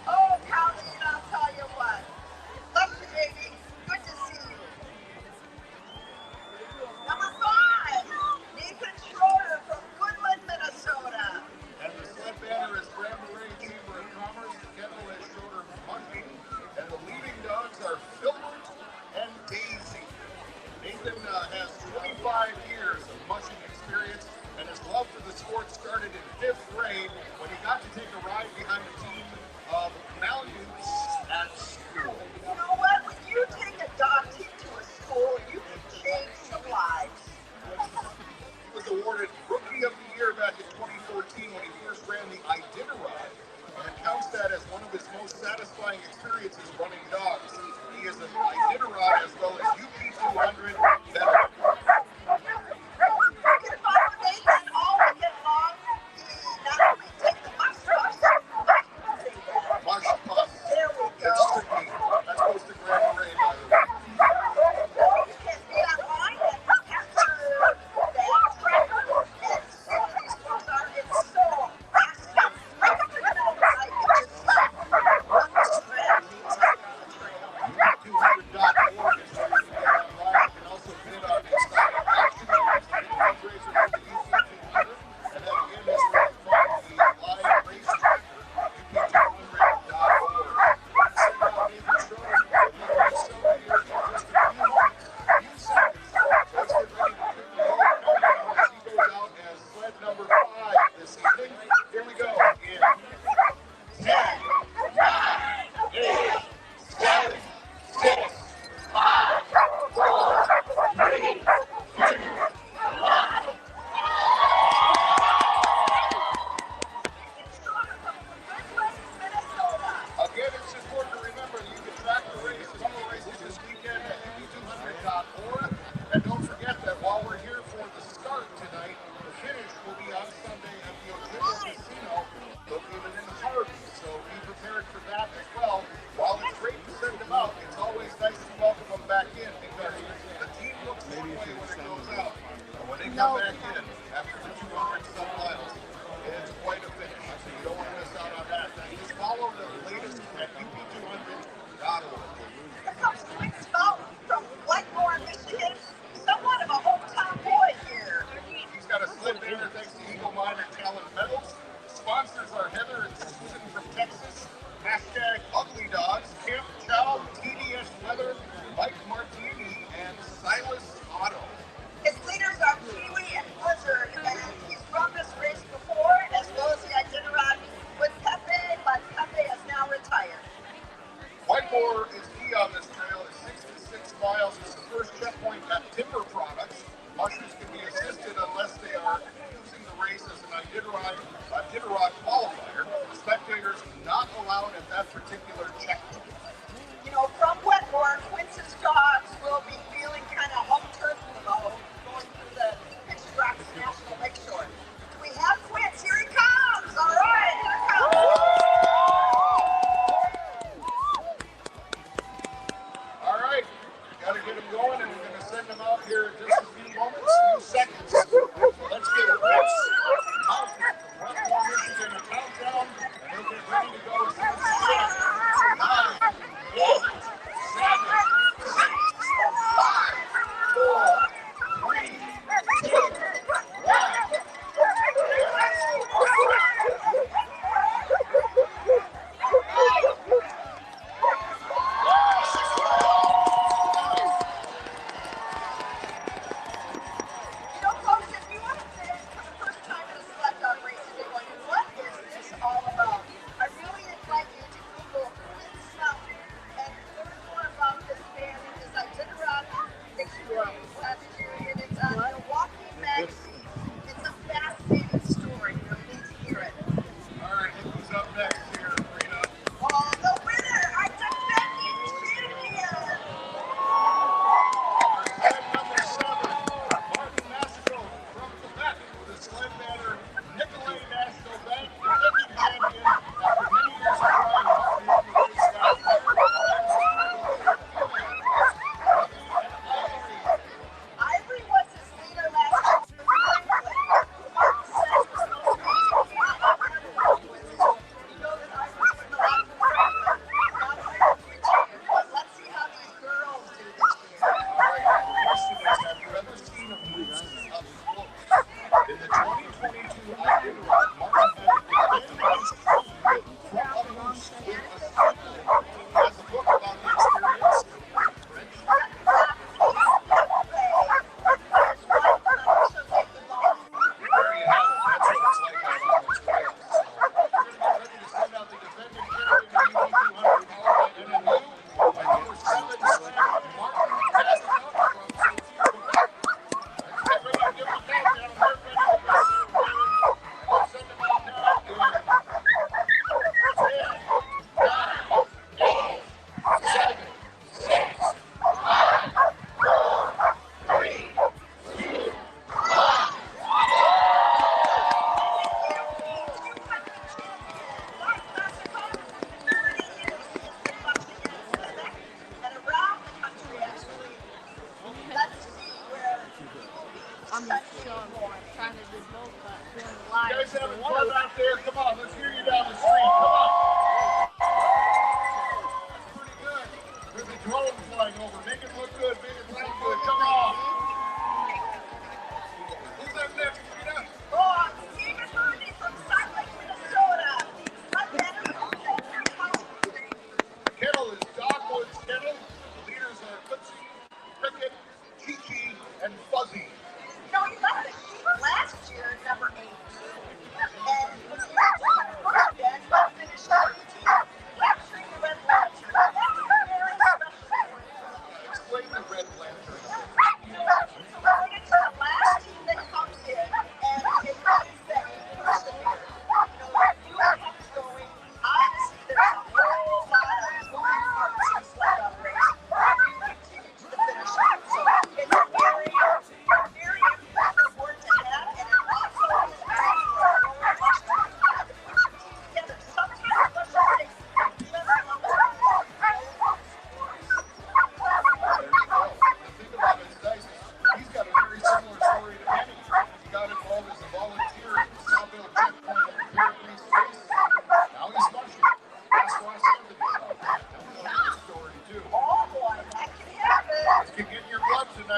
Oh, Colleen, I'll tell you what. Love you, baby. Good to see you. Number 5, Nathan Schroeder from Goodland, Minnesota. And the sled banner is Grand Marais Chamber of Commerce, the Kennel is Schroeder Mushing, and the leading dogs are Filbert and Daisy. Nathan has 25 years of mushing experience, and his love for the sport started in 5th grade when he got to take a ride behind a team of Malamutes at school. You know what? When you take a dog team to a school, you can change some lives. He was awarded Rookie of the Year back in 2014 when he first ran the Iditarod, and counts that as one of his most satisfying experiences running dogs. He is an Iditarod as well as UP 200 veteran. You can follow Nathan all weekend long. He not only takes the mush puffs, Mush Puff. there we go. It's strictly, that's close to Grand Marais, by the way. You can be online and capture that tracker and see what these folks are. It's so fascinating. I can just see what the strategies are on the trail. UP 200.org is prepared for that as well. While it's great to send them out, it's always nice to welcome them back in because the team looks one way when it goes out. But when they come back in after the 200 some miles, it's quite a finish. So you don't want to miss out on that. Just follow the latest at up200.org. Here comes Quince Mountain from Whitemore, Michigan. Somewhat of a hometown boy here. He's got a sled banner thanks to Eagle Miner Talent Medals. Sponsors are Heather and Susan from Texas. Hashtag Ugly Dogs, Camp Chow, TDS Weather, Mike Martini, and Silas Otto. His leaders are Kiwi and Blizzard, and he's run this race before, as well as the Iditarod with Pepe, but Pepe is now retired. Whitemore is key on this trail. It's 66 miles. It's the first checkpoint at Timber Products. Ushers can be assisted unless they are using the race as an Iditarod qualifier. Spectators not allowed at that particular checkpoint. You know, from Whitemore, Quince's dogs will be feeling kind of home turf going through the Picture Rocks National Lakeshore. Do we have Quince? Here he comes! All right, here he comes! All right, got to get them going, and we're going to send them out here in just a few moments, a few seconds. Let's get Quince out from Whitemore, Michigan, a countdown, and they'll get ready to go as soon as we can.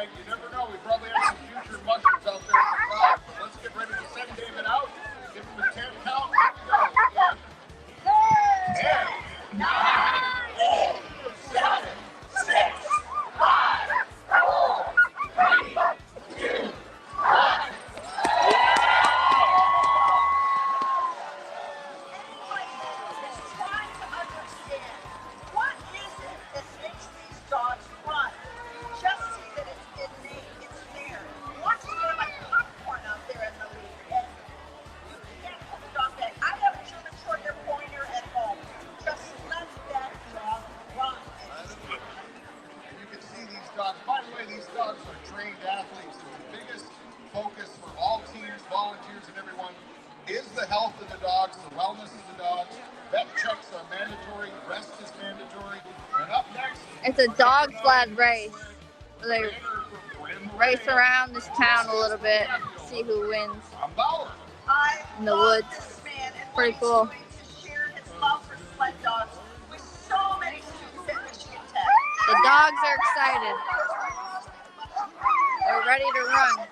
tonight. You never know. We probably have some future mushers out there in the crowd. But let's get ready to send David out. Give him a 10 count. Here we go. 10, 9, 8, 7, 6, 5, 4, 3, 2, 1. By the way, these dogs are trained athletes. The biggest focus for all teams, volunteers, and everyone is the health of the dogs, the wellness of the dogs. Vet checks are mandatory, rest is mandatory. And up next, it's a dog sled race. They race around this town a little bit, see who wins in the woods. Pretty cool. The dogs are excited. They're ready to run.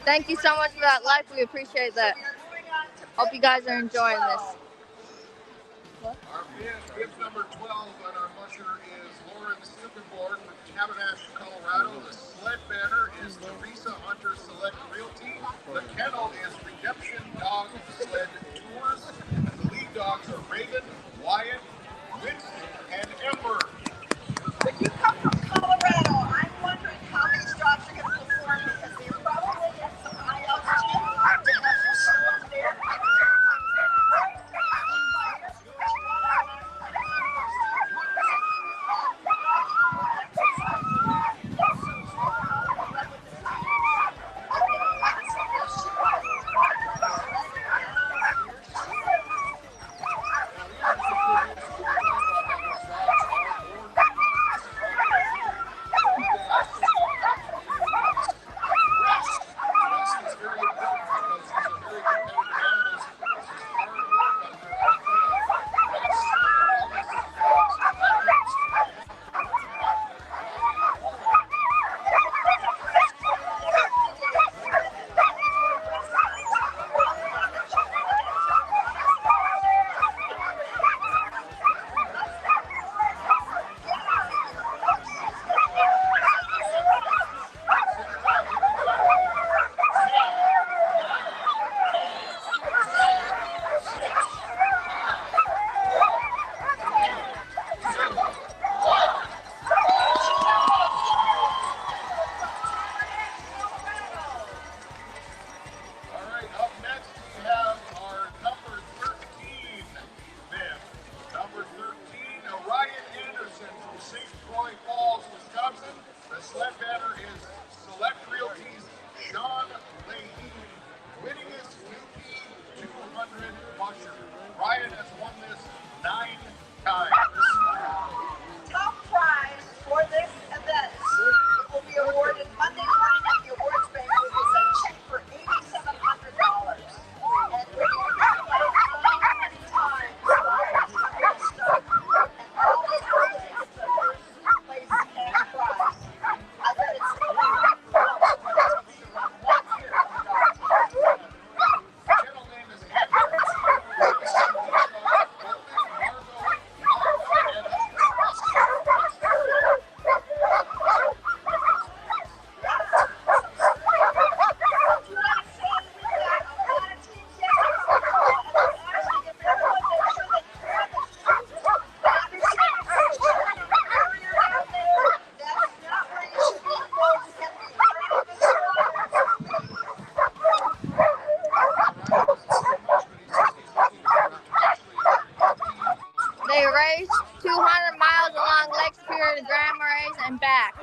Thank you so much for that life. We appreciate that. Hope you guys are enjoying this. Our bib number 12 on our musher is Lauren Superboard from Cabonash, Colorado. The sled banner is Teresa Hunter Select Realty. The kennel is Redemption Dog Sled Tours. And the lead dogs are Raven, Wyatt, Winston, and Ember. When you come from Colorado, I'm wondering how these dogs are going to perform because they're probably at some high altitude. They have some snow up there. Ryan has won this 9 times. Top prize for this event will be awarded Monday morning at the awards banquet is a check for $8,700. And we're going to give away 9 times $500 stuff. And all they have to do is the first place cash prize. I bet it's $1 takes around 1 year for dogs. Channel name is They raced 200 miles along Lake Superior to Grand Marais and back.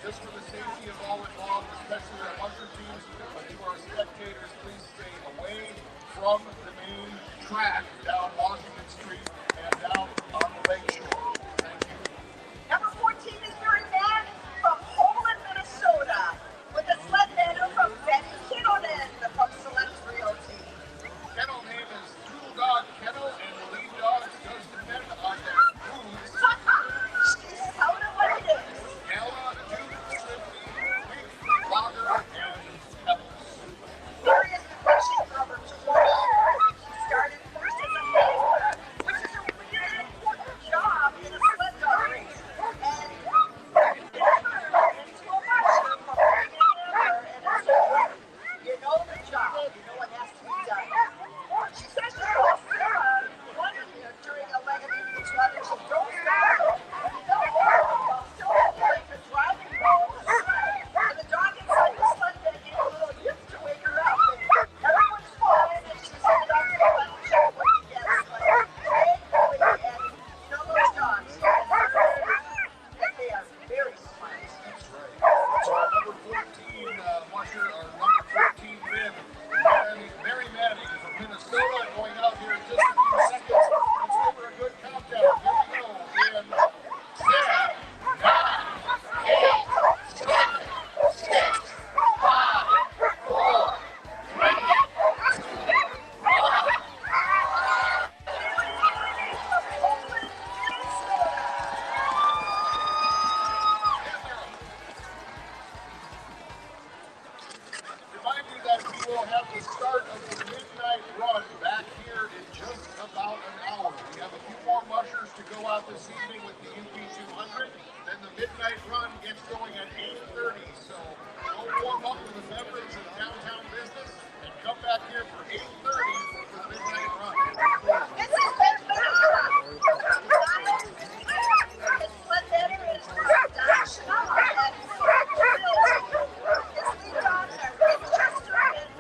just for the safety of all involved, especially our musher teams, but to our spectators, please stay away from the main track down Washington Street and down on the lake shore. Thank you. Number 14 is Mary Mann from Poland, Minnesota, with a sled handle from Betty Kittleman from Select Realty. Kennel name is Tool Dog Kennel, and the lead dogs does depend on their foods. She's out of what it is. Ella, Duke, Slippy, Wick, Lager, and Pebbles. Marius Depression, number 20. He started first as a midnight run gets going at 8:30. So go warm up with a beverage in downtown business and come back here for 8:30 for the midnight run. This has been phenomenal. His sled better is Dog Sled and his lead dogs are Winchester and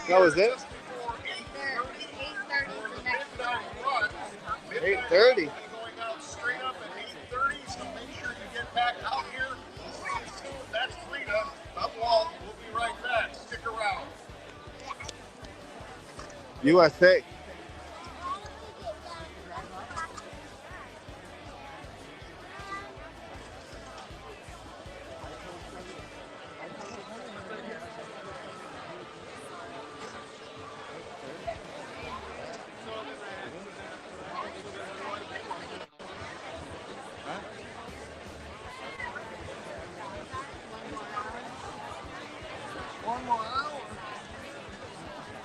That was it? They're 8:30 is the next run. 8:30. Going out straight up at 8:30, so make sure you get back out here. That's Frida. I'm Walt. We'll be right back. Stick around. USA. One more hour.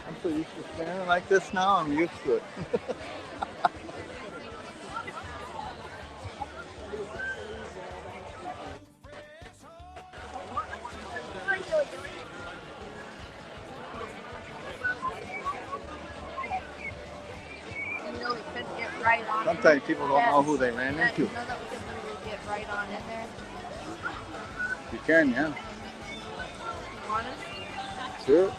I'm so used to standing like this now, I'm used to it. And really couldn't get right on. Sometimes people don't know who they ran into. You know that we could really get right on in there. You can, yeah. You want us? Sure.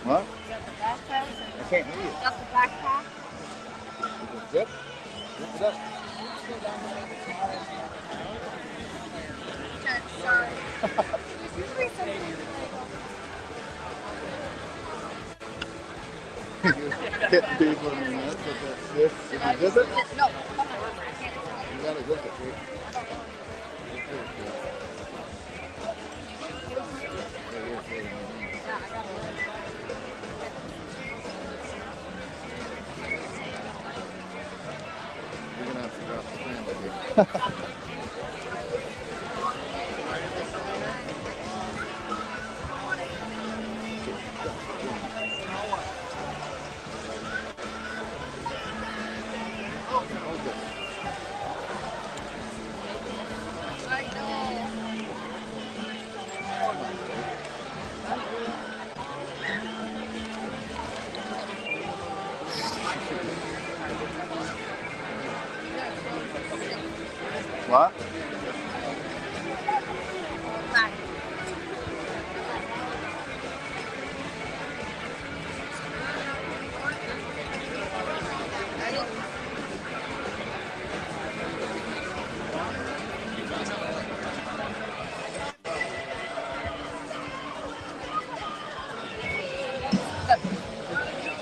What? You got the backpack? I can't hear you. Got the backpack? Zip? Zip it up. Okay, sorry. Hitting people in the nuts with that zip. Did you zip it? No, come on. I can't do it. You gotta zip it, Rick. Yeah, I got it. You're gonna have to drop the plan, baby. I know. What? Back.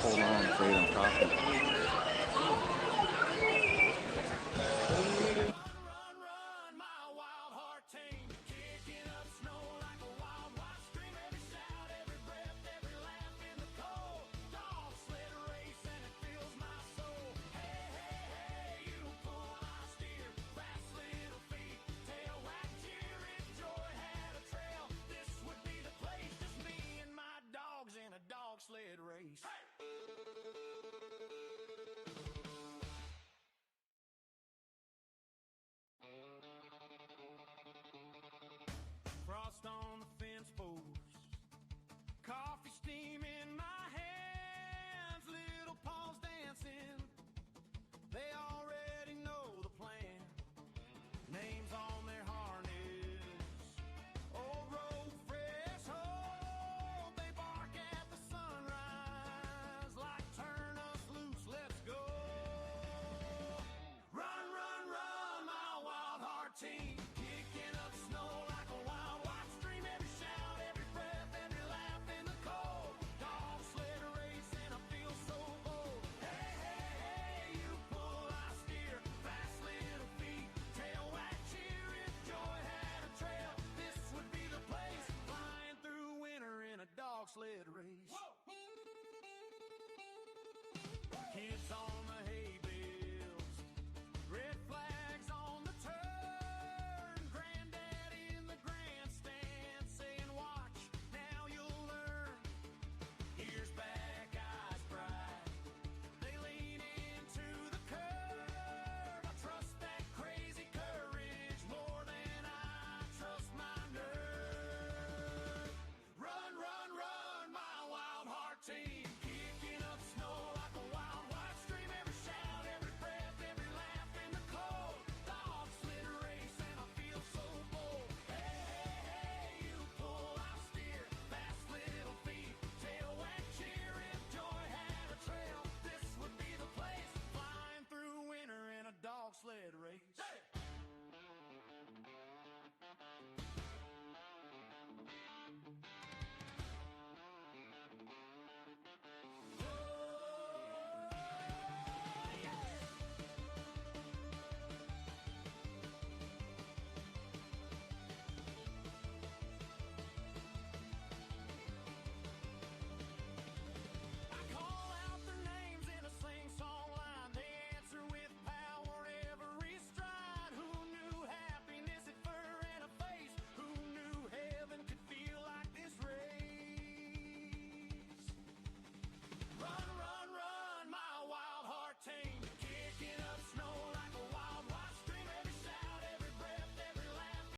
Hold on, I'm afraid I'm talking.